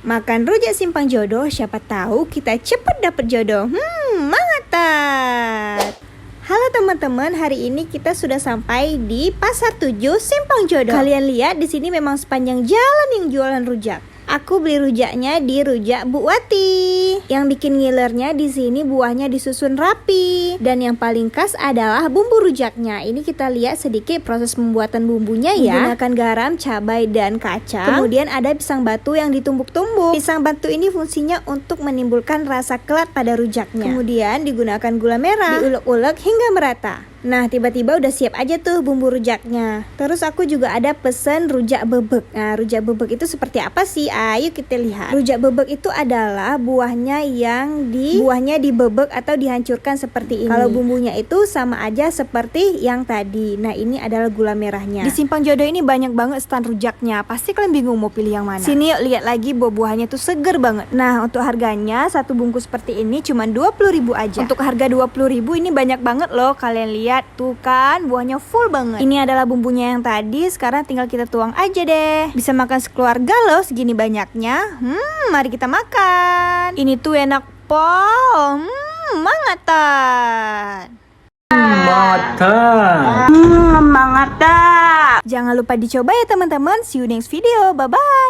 Makan rujak simpang jodoh, siapa tahu kita cepet dapet jodoh. Mantap. Halo teman-teman, hari ini kita sudah sampai di Pasar 7 Simpang Jodoh. Kalian lihat di sini memang sepanjang jalan yang jualan rujak. Aku beli rujaknya di Rujak Bu Wati. Yang bikin ngilernya di sini buahnya disusun rapi. Dan yang paling khas adalah bumbu rujaknya. Ini kita lihat sedikit proses pembuatan bumbunya ya. Menggunakan garam, cabai, dan kacang. Kemudian ada pisang batu yang ditumbuk-tumbuk. Pisang batu ini fungsinya untuk menimbulkan rasa kelat pada rujaknya. Kemudian digunakan gula merah, diulek-ulek hingga merata. Nah, tiba-tiba udah siap aja tuh bumbu rujaknya. Terus aku juga ada pesen rujak bebek. Nah, rujak bebek itu seperti apa sih? Ayo kita lihat. Rujak bebek itu adalah buahnya yang dibebek atau dihancurkan seperti ini. Kalau bumbunya itu sama aja seperti yang tadi. Nah, ini adalah gula merahnya. Di Simpang Jodoh ini banyak banget stand rujaknya. Pasti kalian bingung mau pilih yang mana. Sini yuk, lihat lagi buah-buahnya tuh seger banget. Nah, untuk harganya satu bungkus seperti ini cuma 20.000 aja. Untuk harga 20.000 ini banyak banget loh. Kalian lihat tuh kan, buahnya full banget. Ini adalah bumbunya yang tadi, sekarang tinggal kita tuang aja deh. Bisa makan sekeluarga loh segini banyaknya. Mari kita makan. Ini tuh enak pol. Mangatan. Mangatan. Jangan lupa dicoba ya teman-teman. See you next video. Bye bye.